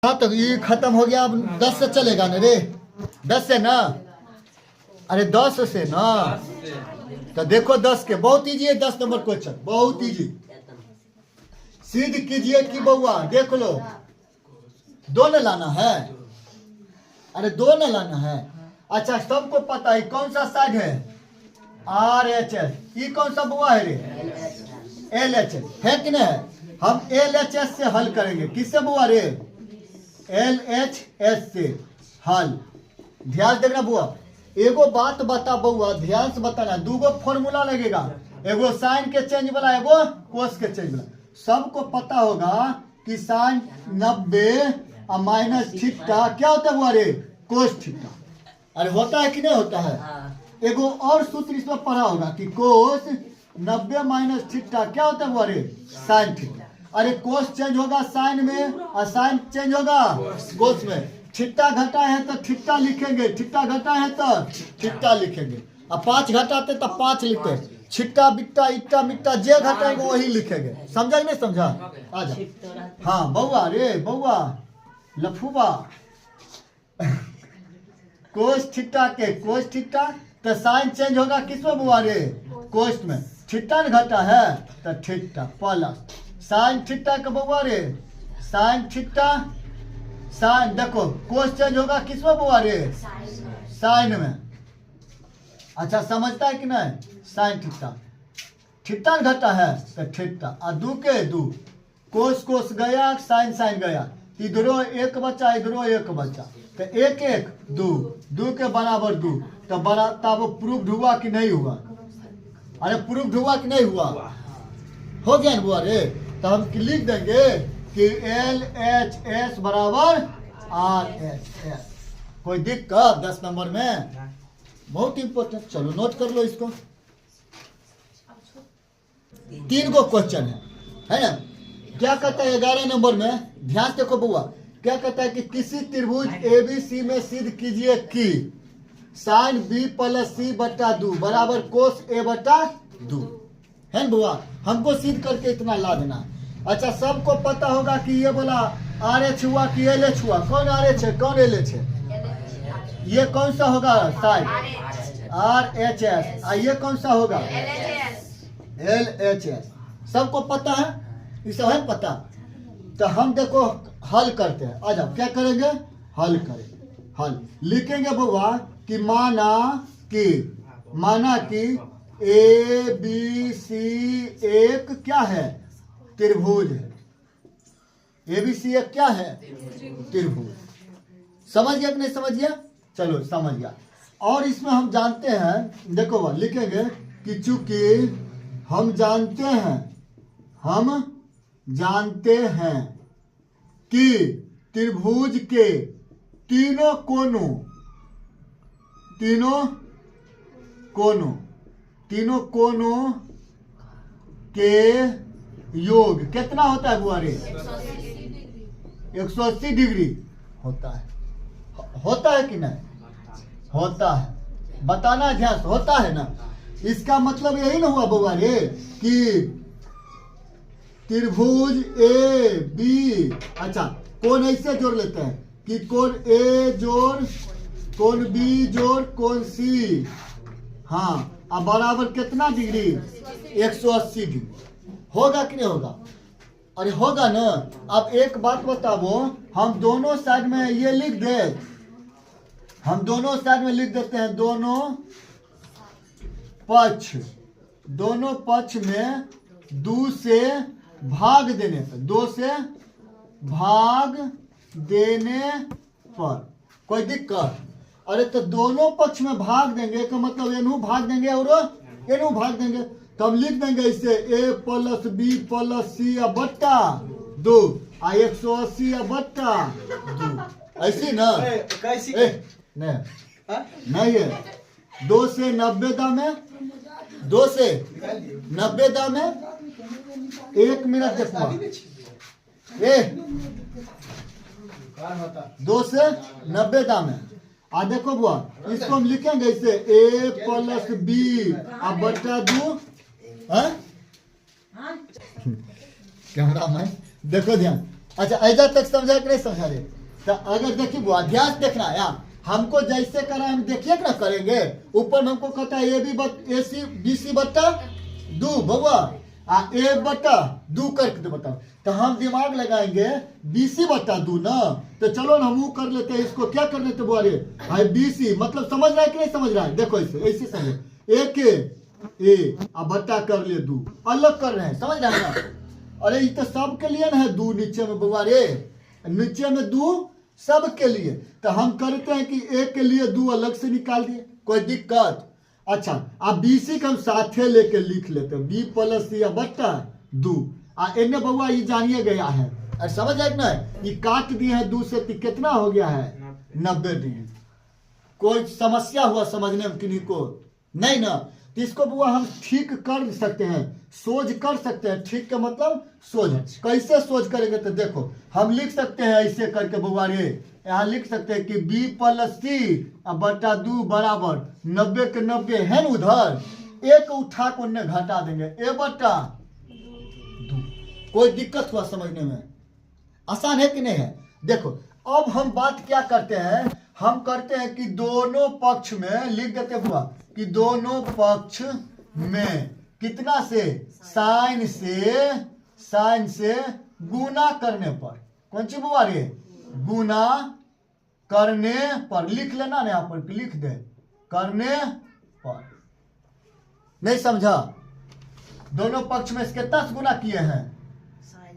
हाँ तो ये खत्म हो गया। अब 10 से चलेगा ना रे, 10 से ना, अरे 10 से ना। तो देखो 10 के बहुत इजी है। 10 नंबर क्वेश्चन बहुत इजी। सिद्ध कीजिए कि बउआ देख लो, दो न लाना है, अरे दो न लाना है। अच्छा सबको पता है कौन सा साइड है, RHS। ये कौन सा बुआ है रे, LHS है कि नहीं है। हम LHS से हल करेंगे। किससे बुआ रे, LHS से हल। ध्यान देना बुआ, एगो बात बता बउआ, ध्यान से बताना। दूगो फॉर्मूला लगेगा, एगो साइन के चेंज वाला, एगो कोस के चेंज वाला। सबको पता होगा कि साइन 90 और माइनस थीटा क्या होता है बुआ रे, कोस थीटा। अरे होता है कि नहीं होता है। एगो और सूत्र इसमें पढ़ा होगा कि कोस 90 माइनस थीटा क्या होता है बुआ रे, साइन थीटा। अरे कोस चेंज होगा साइन में और साइन चेंज होगा कोस में। थीटा घटा है तो थीटा लिखेंगे, थीटा घटा है तो थीटा लिखेंगे। अब 5 घटाते तो 5 लिखते। छिट्टा बिट्टा इट्टा मिट्टा जे घटाएंगे वही लिखेंगे। समझा कि नहीं समझा। आजा हाँ बउआ रे बउआ लफुबा कोस थीटा के कोस थीटा तो साइन चेंज होगा किसमें बुआ रे, कोस में। थीटा घटा है तो थीटा प्लस साइन थीटा का बउआ रे, साइन थीटा साइन देखो कोस चेंज होगा किसमें बुआ रे, साइन में। अच्छा समझता है कि नहीं। साइन थीटा, थीटा घटा है तो थीटा और दू के दू, कोस कोस गया साइन साइन गया, इधरो एक बचा इधरो एक बचा तो एक एक दू, दू के बराबर दू। तो बड़ा तब प्रूफ हुआ कि नहीं हुआ, अरे प्रूफ हुआ कि नहीं हुआ, हो गया ना बुआ रे। तो हम लिख देंगे कि LHS बराबर RHS। कोई दिक्कत 10 नंबर में, बहुत इंपॉर्टेंट। चलो नोट कर लो इसको। 3 गो क्वेश्चन है ना। क्या कहता है 11 नंबर में, ध्यान देखो बुआ, क्या कहता है कि किसी त्रिभुज ABC में सिद्ध कीजिए कि साइन B प्लस C बटा 2 बराबर कोस A बटा 2 है ना बुआ। हमको सिद्ध करके इतना ला देना। अच्छा सबको पता होगा कि ये बोला RH हुआ कि LH हुआ। कौन RH है कौन LH है, ये कौन सा होगा साइन RHS और ये कौन सा होगा LHS। सबको पता है, ये सब है पता। तो हम देखो हल करते हैं। आ जाओ क्या करेंगे, हल करेंगे। हल लिखेंगे बुआ कि माना कि ABC एक क्या है, त्रिभुज है। ABC एक क्या है, त्रिभुज। समझ गया कि नहीं समझ गया, चलो समझ गया। और इसमें हम जानते हैं, देखो वह लिखेंगे कि चूंकि हम जानते हैं कि त्रिभुज के तीनों कोनों के योग कितना होता है बुआ रे, 180 डिग्री होता है कि नहीं होता है, बताना ध्यान से, होता है ना। इसका मतलब यही ना हुआ बुआ रे कि त्रिभुज AB, अच्छा कोण ऐसे जोड़ लेते हैं कि कोण A जोड़ कोण B जोड़ कोण C, हाँ अब बराबर कितना डिग्री, 180 डिग्री। होगा कि नहीं होगा, अरे होगा ना। अब एक बात बताओ, हम दोनों साइड में ये लिख दे, हम दोनों साइड में लिख देते हैं दोनों पक्ष में 2 से भाग देने पर, 2 से भाग देने पर कोई दिक्कत। अरे तो दोनों पक्ष में भाग देंगे का मतलब एनू भाग देंगे और एनू भाग देंगे। तब लिख देंगे इसे A plus B plus C बट्टा 2 और 180 बट्टा 2, ऐसी ना नहीं है। 2 से 90 दाम है, 2 से 90 दाम है। 1 मिनट देखो, 2 से 90 दाम है। आ देखो बुआ, इसको हम लिखेंगे इसे A प्लस B बट्टा 2। कैमरा में देखो ध्यान, अच्छा ऐसा तक समझा कि नहीं समझा रे? तो अगर देखिए वो अध्यास देखना है यहाँ हमको जैसे करा हम देखिए ना करेंगे। ऊपर में हमको कहता है ए सी बी सी बट्टा दो बउआ ए बट्टा दो करके तो बताओ। तो हम दिमाग लगाएंगे बीसी बट्टा दो ना। तो चलो ना हम वो कर लेते हैं, इसको क्या कर लेते बोले भाई बीसी मतलब समझ रहा है कि नहीं समझ रहा है? देखो इसे ऐसे समझे एक ए अब बट्टा कर लिए दो अलग कर रहे हैं, समझ रहे हैं ना? अरे ये तो सबके लिए ना है दो नीचे में बउआ रे, नीचे में दो सबके लिए। तो हम करते हैं कि एक के लिए दो अलग से निकाल दिए, कोई दिक्कत? अच्छा अब बीसी का हम साथे लेके लिख लेते हैं बी प्लस सी बट्टा दो इन्ने बउआ ये जानिए गया है और समझ आए ना? ये काट दिए हैं दो से कितना हो गया है 90 डिग्री। कोई समस्या हुआ समझने में किन्हीं को? नहीं ना। तो इसको बुआ हम ठीक कर सकते हैं, सोच कर सकते हैं। ठीक का मतलब सोच। कैसे सोच करेंगे? तो देखो हम लिख सकते हैं ऐसे करके बुआ रे, यहाँ लिख सकते हैं कि बी प्लस सी बट्टा दो बराबर 90 के 90 है ना, उधर एक उठा को उन्हें घटा देंगे ए बट्टा दो। कोई दिक्कत हुआ समझने में? आसान है कि नहीं है? देखो अब हम बात क्या करते हैं, हम करते हैं कि दोनों पक्ष में लिख देते हुआ कि दोनों पक्ष में कितना से साइन से गुना करने पर, कौन सी बुआ रे? गुना करने पर लिख लेना ना, यहाँ पर लिख दे करने पर। नहीं समझा? दोनों पक्ष में इसके 10 गुना किए हैं,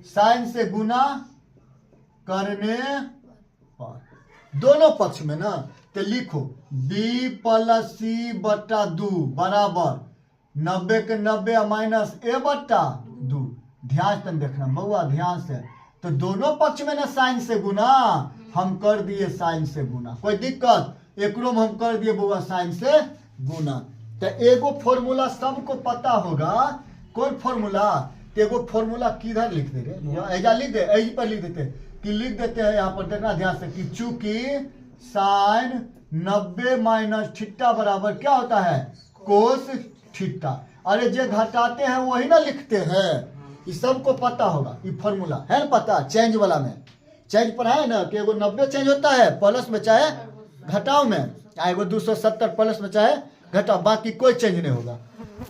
साइन से गुना करने पर दोनों पक्ष में ना। तो लिखो बी प्लस सी बट्टा दो बराबर 90 के 90 माइनस ए बट्टा दो। ध्यान से देखना बउआ, ध्यान से। तो दोनों पक्ष में ना साइन से गुना, हम कर दिए साइन से गुना। कोई दिक्कत? एकरो में हम कर दिए बउआ साइन से गुना। तो एगो फॉर्मूला सबको पता होगा, कौन फॉर्मूला? तो एगो फॉर्मूला किधर लिख दे रे? ऐजा लिख दे, यही पर लिख देते कि लिख देते हैं यहाँ पर, देखना ध्यान से कि चूंकि साइन 90 माइनस थीटा बराबर क्या होता है? Cos theta. अरे जो घटाते हैं वही ना लिखते हैं, ये सबको पता होगा। ये फॉर्मूला है ना पता? चेंज वाला में चेंज पर है ना कि एगो 90 चेंज होता है प्लस में चाहे घटाओ में, एगो 270 प्लस में चाहे घटाओ, बाकी कोई चेंज नहीं होगा।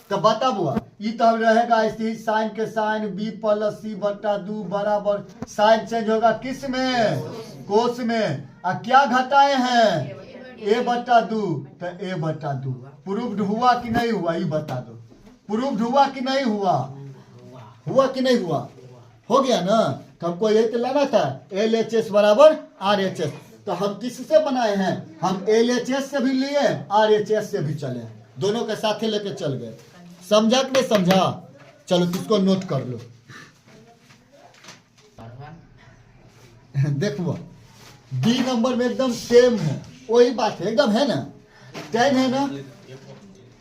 तो बता बुआ ये तो रहेगा ऐसी साइन के साइन बी प्लस सी बट्टा दो बराबर साइन चेंज होगा किस में? कोस में। और क्या घटाए हैं? ए बट्टा दो। तो ए बट्टा दो प्रूव्ड हुआ कि नहीं हुआ? ये बता दो प्रूव्ड हुआ कि नहीं हुआ? हुआ कि नहीं हुआ? हो गया ना। तो हमको ये तो लाना था LHS बराबर RHS। तो हम किससे बनाए हैं? हम LHS से भी लिए RHS से भी चले, दोनों के साथ लेके चल गए। समझा कि नहीं समझा? चलो किसको नोट कर लो। देखो बी नंबर में एकदम सेम है, वही बात है एकदम, है ना? 10 है ना?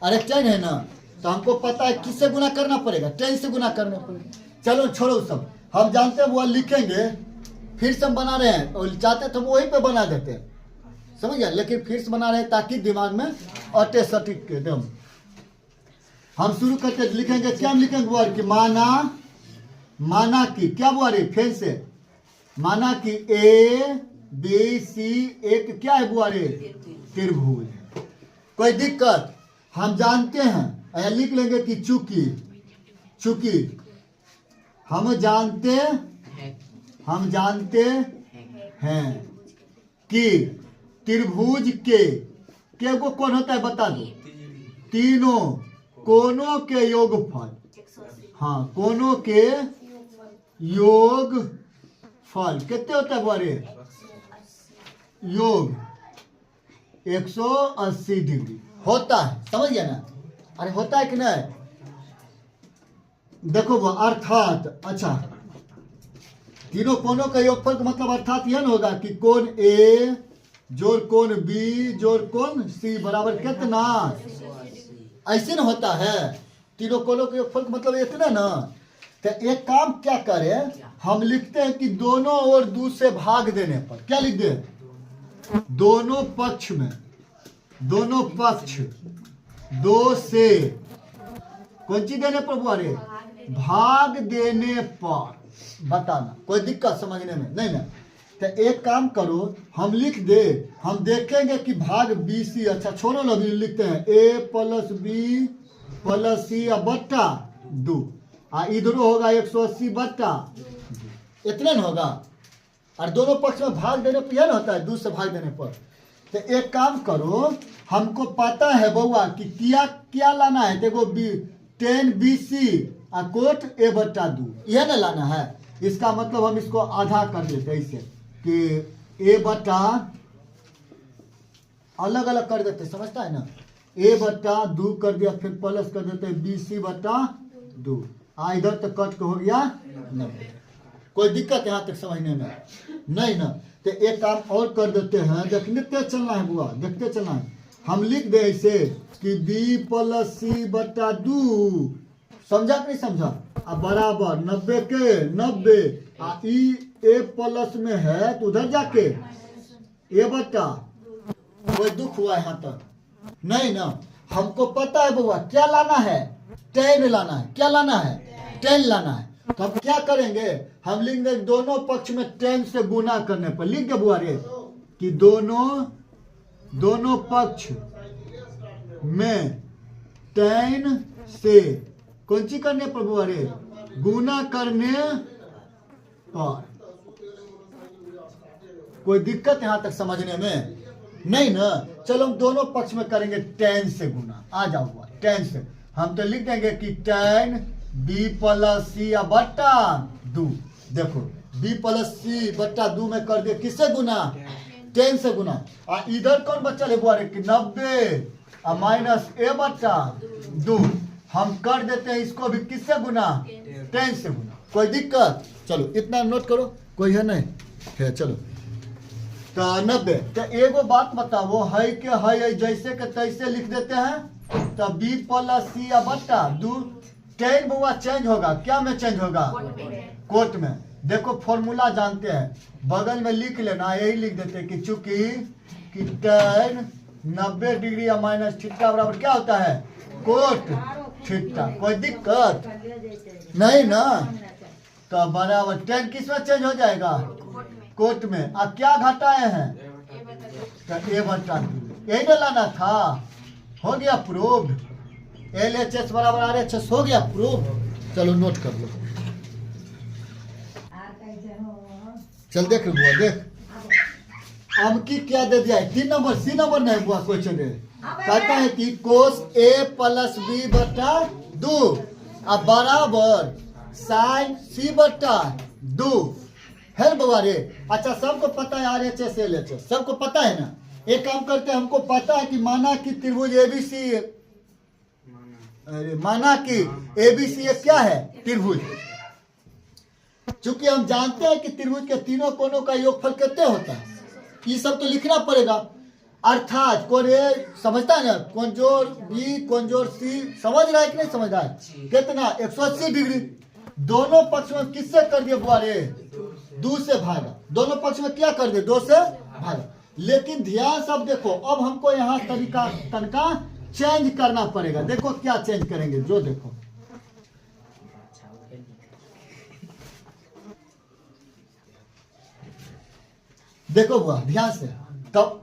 अरे 10 है ना? तो हमको पता है किससे गुना करना पड़ेगा? 10 से गुना करना पड़ेगा। चलो छोड़ो सब, हम जानते हैं वो लिखेंगे, फिर से हम बना रहे हैं और चाहते तो वहीं पे बना देते हैं, समझ गया? लेकिन फिर से बना रहे हैं ताकि दिमाग में अटे सटीक के एकदम। हम शुरू करते लिखेंगे, क्या हम लिखेंगे बुआ कि माना कि क्या बुआ रे? फिर से माना कि ए बी सी एक क्या है बुआ रे? त्रिभुज। कोई दिक्कत? हम जानते हैं, ऐसा लिख लेंगे कि चूंकि हम जानते हैं कि त्रिभुज के को कौन होता है बता दो? तीनों कोनों के योगफल। हाँ, कोनों के योगफल कितने होता है बारे? योग 180 डिग्री होता है, समझ गया ना? अरे होता है कि नहीं? देखो वो अर्थात, अच्छा तीनों कोनों का योगफल का मतलब अर्थात यह होगा कि कोण ए जोड़ कोण बी जोड़ कोण सी बराबर कितना? ऐसे ना होता है। तीनों कोनों के योगफल का मतलब इतना ना। तो एक काम क्या करें, हम लिखते हैं कि दोनों ओर 2 से भाग देने पर क्या लिख दे? दोनों पक्ष में, दोनों पक्ष 2 से कौन चीज देने पर बुआ रे? भाग देने पर बताना, कोई दिक्कत समझने में नहीं ना। तो एक काम करो, हम लिख दे, हम देखेंगे कि भाग बी सी, अच्छा छोड़ो ना, अभी लिखते हैं ए प्लस बी प्लस सी बट्टा 2, इधरो होगा 180 बट्टा, इतने ना होगा। और दोनों पक्ष में भाग देने पर यह ना होता है, 2 से भाग देने पर। तो एक काम करो, हमको पता है बउआ कि क्या लाना है, देखो 10 BC कोट ए बट्टा 2, यह ना लाना है। इसका मतलब हम इसको आधा कर देते हैं ऐसे कि ए बट्टा अलग अलग कर देते, समझता है ना, ए बट्टा 2 कर दिया, फिर प्लस कर देते हैं BC बट्टा 2, इधर तक कट के हो गया 90। कोई दिक्कत यहाँ तक समझने में नहीं ना। तो एक काम और कर देते हैं, देखते चलना है बुआ, देखते चलना है। हम लिख दे ऐसे कि बी प्लस सी बट्टा 2, समझा कि नहीं समझा, अब बराबर 90 के 90, ए प्लस में है तो उधर जाके ए बट्टा, कोई दुख हुआ यहाँ तक नहीं ना। हमको पता है बुआ क्या लाना है, 10 लाना है, क्या लाना है, 10 लाना है। तो हम क्या करेंगे, हम लिख देंगे दोनों पक्ष में 10 से गुना करने पर, लिख दे बुआ रे कि दोनों पक्ष में 10 से कौन सी करने पर बुआ रे, गुना करने पर। कोई दिक्कत यहाँ तक समझने में नहीं ना। चलो हम दोनों पक्ष में करेंगे 10 से गुना, आ जाओ बुआ 10 से। हम तो लिख देंगे कि 10 बी प्लस सी बट्टा 2, देखो बी प्लस सी बट्टा 2 में कर दिया किससे गुना, 10 से गुना। और इधर कौन बच्चा ले बुआ रे कि 90 माइनस ए बट्टा 2, हम कर देते हैं इसको भी किससे गुना, 10 से गुना। कोई दिक्कत, चलो इतना नोट करो, कोई है नहीं है, चलो तो 90। तो एगो बात बताओ, है कि है जैसे के तैसे लिख देते हैं। तो बी प्लस सी बट्टा 2, 10 बुआ चेंज होगा, क्या में चेंज होगा, कोट में। देखो फॉर्मूला जानते हैं, बगल में लिख लेना, यही लिख देते हैं कि चूंकि कि 10 90 डिग्री माइनस थीटा बराबर क्या होता है, कोट थीटा। कोई दिक्कत नहीं ना। तो बराबर 10 किस में चेंज हो जाएगा, कोट में। अब क्या घटाए हैं, तो ए बट्टा 2, यही ना लाना था, हो गया प्रूव्ड। LHS बराबर RHS हो गया प्रूव। चलो नोट कर लो, चल देख बुआ देख, अमकी क्या दे दिया है, 3 नंबर, सी नंबर नहीं बुआ क्वेश्चन है। कहता है कि कोस ए प्लस बी बट्टा 2 अब बराबर साइन सी बट्टा 2 है बुआ रे। अच्छा सबको पता है RHS LHS, सबको पता है ना। एक काम करते हैं, हमको पता है कि माना कि त्रिभुज ABC, माना कि ABC एक क्या है, त्रिभुज। चूंकि हम जानते हैं कि त्रिभुज के तीनों कोनों का योगफल कितने होता है, ये सब तो लिखना पड़ेगा। अर्थात कौन समझता है ना, कोंजोर बी कोंजोर सी, समझ रहा है कि नहीं समझ रहा है, कितना 180 डिग्री। दोनों पक्ष में किससे कर दिए बुआ रे, 2 से भागा। दोनों पक्ष में क्या कर दिए, 2 से भागा। लेकिन ध्यान सब देखो, अब हमको यहाँ तनका चेंज करना पड़ेगा। देखो क्या चेंज करेंगे, जो देखो देखो बुआ ध्यान से, तब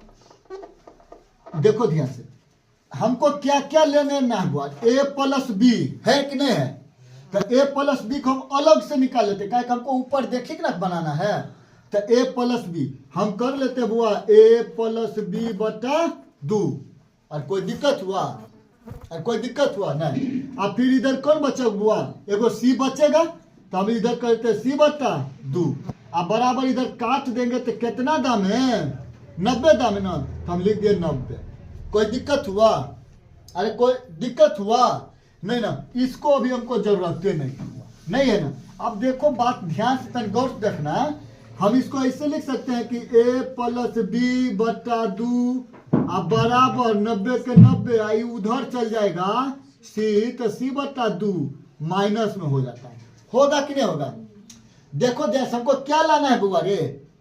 देखो ध्यान से, हमको क्या क्या लेने ना हुआ, ए प्लस बी है कि नहीं है। तो ए प्लस बी को हम अलग से निकाल लेते, क्या हमको ऊपर देखिए कि ना बनाना है। तो ए प्लस बी हम कर लेते बुआ, ए प्लस बी बटा 2। और कोई दिक्कत हुआ, और कोई दिक्कत हुआ नहीं। अब फिर इधर कौन बचा बुआ, एगो सी बचेगा, तो हम इधर करते सी बटा 2। अब बराबर इधर काट देंगे तो कितना दाम है, 90 दाम है ना, तो हम लिख दिए 90। कोई दिक्कत हुआ, अरे कोई दिक्कत हुआ नहीं ना। इसको अभी हमको जरूरत नहीं है ना। अब देखो बात ध्यान से गौर से देखना, हम इसको ऐसे लिख सकते हैं कि ए प्लस बी बटा 2 अब बराबर 90 के 90 आई उधर चल जाएगा सी, तो सी बटा 2 माइनस में हो जाता है। होगा कि नहीं होगा, देखो जैसे हमको क्या लाना है बुआ रे,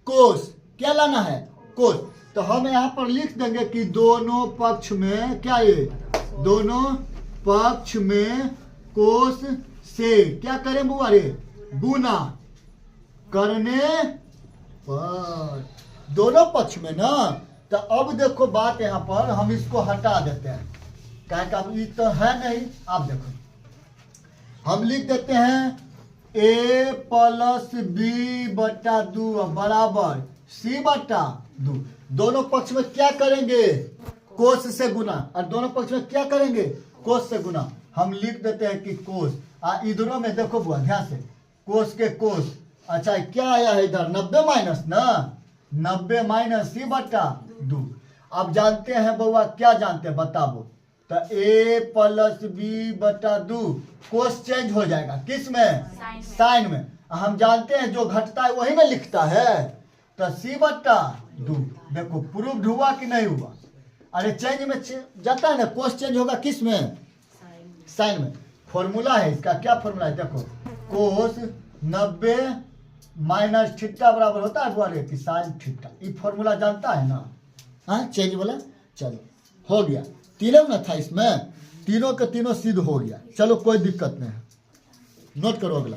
कोस। क्या लाना है, कोस। तो हम यहाँ पर लिख देंगे कि दोनों पक्ष में क्या, ये दोनों पक्ष में कोस से क्या करें बुआ रे, गुना। करने पर, दोनों पक्ष में ना। तो अब देखो बात यहाँ पर हम इसको हटा देते हैं, क्या अब ये तो है नहीं। आप देखो हम लिख देते हैं a प्लस बी बटा 2 बराबर c बटा 2। दोनों पक्ष में क्या करेंगे, कोस से गुना, और दोनों पक्ष में क्या करेंगे, कोस से गुना। हम लिख देते हैं कि कोस, इधरों में देखो बुआ ध्यान से, कोस के कोस। अच्छा क्या आया है इधर, 90 माइनस ना, 90 माइनस c बटा 2। अब जानते हैं बउआ, क्या जानते हैं बताओ। तो a प्लस बी बटा 2 कोस चेंज हो जाएगा किस में, साइन में। हम जानते हैं जो घटता है वही में लिखता है। तो c बटा 2 देखो प्रूव्ड हुआ कि नहीं हुआ। अरे चेंज में जाता है ना, कोस चेंज होगा किस में, साइन में। फॉर्मूला है इसका, क्या फॉर्मूला है देखो, कोस 90 माइनस थीटा बराबर होता है बुआ कि साइन थीटा। ये फॉर्मूला जानता है ना, हाँ चेंज वाला। चलो हो गया, तीनों ना था इसमें, तीनों के तीनों सिद्ध हो गया। चलो कोई दिक्कत नहीं है, नोट करो अगला।